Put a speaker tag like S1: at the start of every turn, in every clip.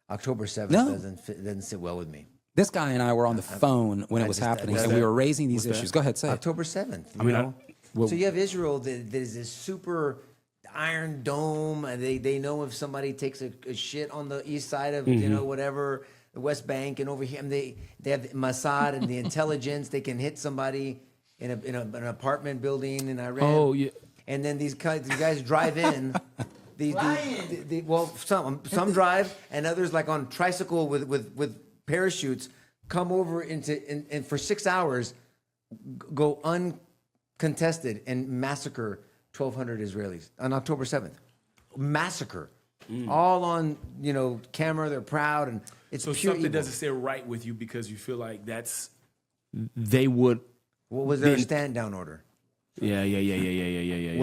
S1: October 7th
S2: No.
S1: doesn't sit well with me.
S2: This guy and I were on the phone when it was happening, and we were raising these issues. Go ahead, say it.
S1: October 7th.
S3: well-
S1: So you have Israel that is this super Iron Dome. And they know if somebody takes a shit on the east side of whatever, the West Bank and over here, and they have Mossad and the intelligence. They can hit somebody in an apartment building in Iran.
S3: Oh, yeah.
S1: And then these guys drive in. Some drive, and others like on tricycle with parachutes come over and for 6 hours go uncontested and massacre 1,200 Israelis on October 7th. Massacre. All on, camera. They're proud, and it's
S3: So
S1: pure
S3: something
S1: evil.
S3: doesn't sit right with you because you feel like they would.
S1: What was their stand down order?
S3: Yeah.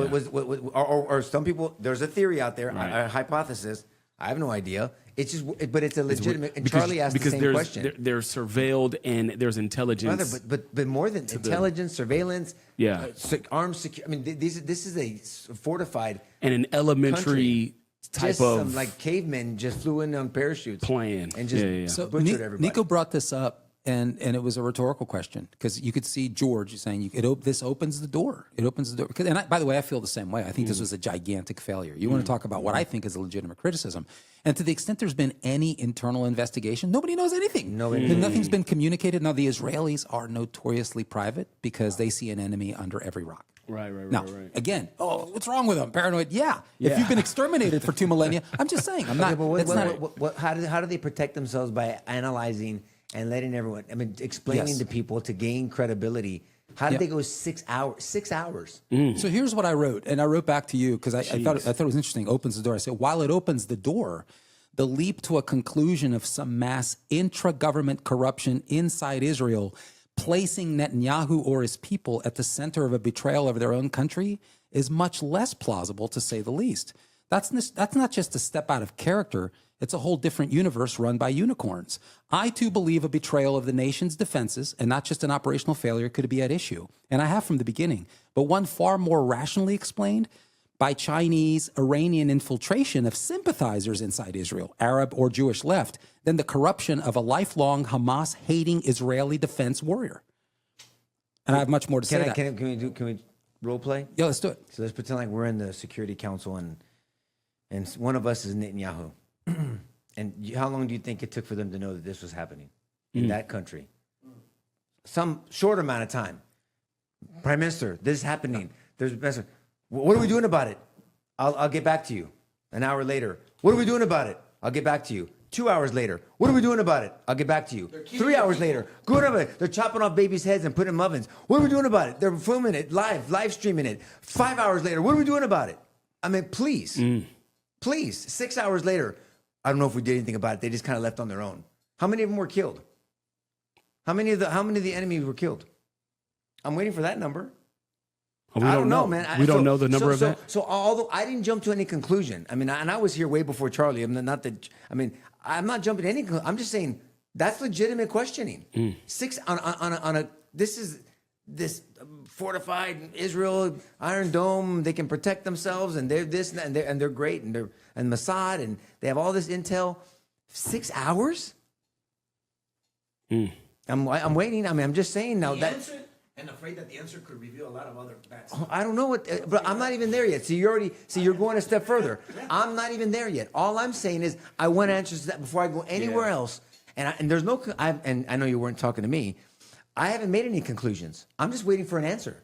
S1: Or some people? There's a theory out there,
S3: Right.
S1: a hypothesis. I have no idea. It's just, but it's a legitimate. And Charlie asked the same question.
S3: There's surveilled and there's intelligence.
S1: Brother, but more than intelligence, surveillance,
S3: Yeah.
S1: Armed security. I mean, this is a fortified
S3: and an elementary type
S1: just
S3: of
S1: some like cavemen just flew in on parachutes
S3: plan.
S1: and just
S3: Yeah.
S2: So
S1: butchered everybody.
S2: Nico brought this up, and it was a rhetorical question because you could see George saying this opens the door. It opens the door. By the way, I feel the same way. I think this was a gigantic failure. You want to talk about what I think is a legitimate criticism, and to the extent there's been any internal investigation, nobody knows anything. Nothing's been communicated. Now the Israelis are notoriously private because they see an enemy under every rock.
S3: Right.
S2: Now, again, what's wrong with them? Paranoid? Yeah. If you've been exterminated for 2 millennia, I'm just saying. I'm not.
S1: Okay,
S2: that's not.
S1: how do they protect themselves by analyzing and letting everyone? I mean, explaining
S2: Yes.
S1: to people to gain credibility. How did they go 6 hours? 6 hours.
S2: So here's what I wrote, and I wrote back to you because I thought it was interesting. Opens the door. I said, while it opens the door, the leap to a conclusion of some mass intra-government corruption inside Israel, placing Netanyahu or his people at the center of a betrayal of their own country, is much less plausible, to say the least. That's not just a step out of character. It's a whole different universe run by unicorns. I, too, believe a betrayal of the nation's defenses, and not just an operational failure, could be at issue. And I have from the beginning. But one far more rationally explained by Chinese, Iranian infiltration of sympathizers inside Israel, Arab or Jewish left, than the corruption of a lifelong Hamas-hating Israeli defense warrior. And I have much more to say.
S1: Can we role play?
S2: Yeah, let's do it.
S1: So let's pretend like we're in the Security Council and one of us is Netanyahu. And how long do you think it took for them to know that this was happening in that country? Some short amount of time. Prime Minister, this is happening. What are we doing about it? I'll get back to you. An hour later. What are we doing about it? I'll get back to you. 2 hours later. What are we doing about it? I'll get back to you. 3 hours later. Good about it. They're chopping off babies' heads and putting them in ovens. What are we doing about it? They're filming it live streaming it. 5 hours later. What are we doing about it? I mean, please. 6 hours later. I don't know if we did anything about it. They just kind of left on their own. How many of them were killed? How many of the enemies were killed? I'm waiting for that number.
S3: We don't know,
S1: man.
S3: We don't know the number of that.
S1: So although I didn't jump to any conclusion, I mean, and I was here way before Charlie. I'm not jumping to any. I'm just saying that's legitimate questioning. This fortified Israel Iron Dome. They can protect themselves, and they're this and they're great, and Mossad, and they have all this intel. 6 hours. I'm waiting. I mean, I'm just saying now
S4: And afraid that the answer could reveal a lot of other bad stuff.
S1: I don't know but I'm not even there yet. So you're going a step further. I'm not even there yet. All I'm saying is I want answers to that before I go anywhere else. And there's no. And I know you weren't talking to me. I haven't made any conclusions. I'm just waiting for an answer.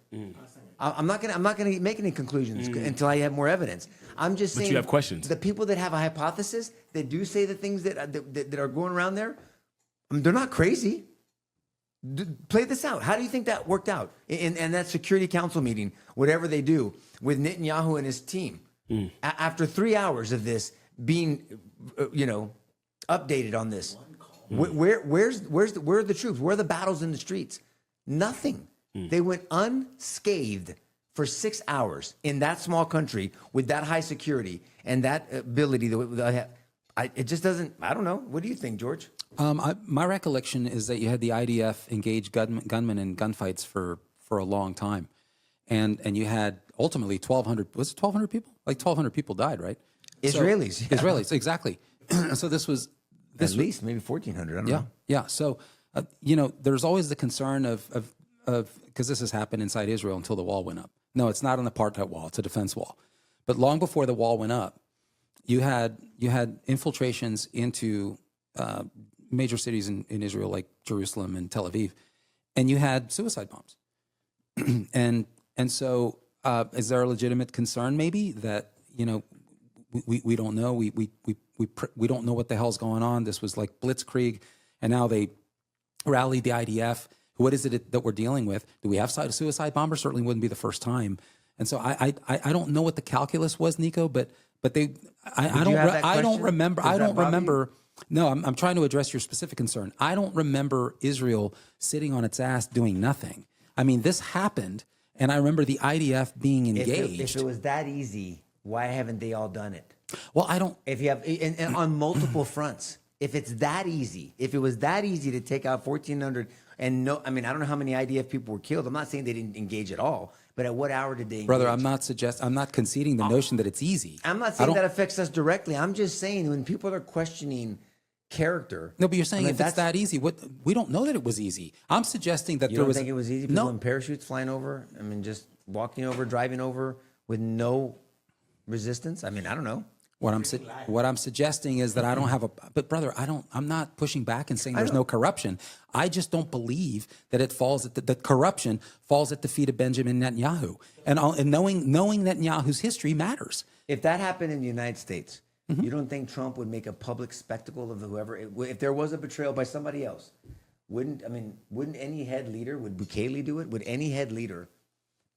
S1: I'm not gonna make any conclusions until I have more evidence. I'm just saying.
S3: But you have questions.
S1: The people that have a hypothesis that do say the things that are going around there, I mean, they're not crazy. Play this out. How do you think that worked out in that Security Council meeting, whatever they do with Netanyahu and his team? After 3 hours of this being, updated on this, where are the troops? Where are the battles in the streets? Nothing. They went unscathed for 6 hours in that small country with that high security and that ability. It just doesn't. I don't know. What do you think, George?
S2: My recollection is that you had the IDF engage gunmen in gunfights for a long time, and you had ultimately 1,200. Was it 1,200 people? Like 1,200 people died, right?
S1: Israelis.
S2: Israelis, exactly. So
S1: At least maybe 1,400. I don't know.
S2: Yeah. So, there's always the concern of because this has happened inside Israel until the wall went up. No, it's not an apartheid wall; it's a defense wall. But long before the wall went up, you had infiltrations into major cities in Israel like Jerusalem and Tel Aviv, and you had suicide bombs. and so, is there a legitimate concern maybe that we don't know we don't know what the hell's going on? This was like blitzkrieg, and now they rallied the IDF. What is it that we're dealing with? Do we have suicide bombers? Certainly wouldn't be the first time. And so I don't know what the calculus was, Nico, but I don't remember. No, I'm trying to address your specific concern. I don't remember Israel sitting on its ass doing nothing. I mean, this happened, and I remember the IDF being engaged.
S1: If it was that easy, why haven't they all done it?
S2: Well, I don't.
S1: If you have and on multiple fronts, if it's that easy, if it was that easy to take out 1,400, and no, I mean, I don't know how many IDF people were killed. I'm not saying they didn't engage at all, but at what hour did they engage?
S2: Brother, I'm not conceding the notion that it's easy.
S1: I'm not saying that affects us directly. I'm just saying when people are questioning character.
S2: No, but you're saying if it's that easy, we don't know that it was easy. I'm suggesting that
S1: you
S2: there
S1: don't
S2: was.
S1: think it was easy? People in parachutes flying over? I mean, just walking over, driving over with no resistance? I mean, I don't know.
S2: What I'm suggesting is that I don't have but brother, I'm not pushing back and saying there's no corruption. I just don't believe that it falls at that corruption falls at the feet of Benjamin Netanyahu. And knowing Netanyahu's history matters.
S1: If that happened in the United States, you don't think Trump would make a public spectacle of whoever, if there was a betrayal by somebody else, wouldn't any head leader, would Bukele do it? Would any head leader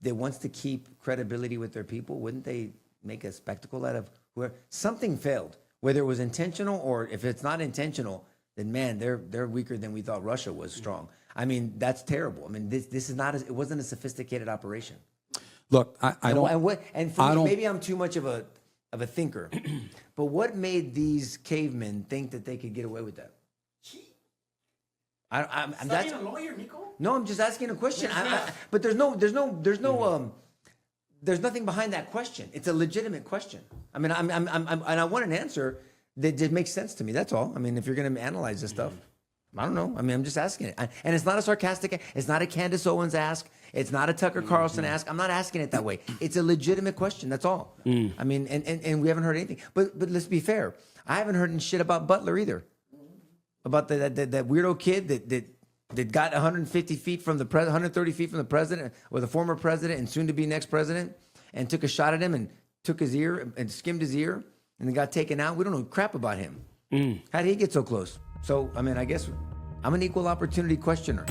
S1: that wants to keep credibility with their people, wouldn't they make a spectacle out of whoever? Something failed, whether it was intentional or if it's not intentional, then man, they're weaker than we thought Russia was strong. I mean, that's terrible. I mean, this is not, it wasn't a sophisticated operation.
S2: Look, I don't.
S1: And for me, maybe I'm too much of a thinker, but what made these cavemen think that they could get away with that? I'm
S4: Studying a lawyer, Nico?
S1: No, I'm just asking a question. But there's nothing behind that question. It's a legitimate question. I mean, and I want an answer that makes sense to me. That's all. I mean, if you're going to analyze this stuff, I don't know. I mean, I'm just asking it. And it's not a sarcastic, it's not a Candace Owens ask. It's not a Tucker Carlson ask. I'm not asking it that way. It's a legitimate question. That's all. I mean, and we haven't heard anything. But let's be fair. I haven't heard shit about Butler either. About that weirdo kid that got 150 feet from the 130 feet from the president or the former president and soon to be next president, and took a shot at him and took his ear and skimmed his ear and then got taken out. We don't know crap about him. How did he get so close? So, I mean, I guess I'm an equal opportunity questioner.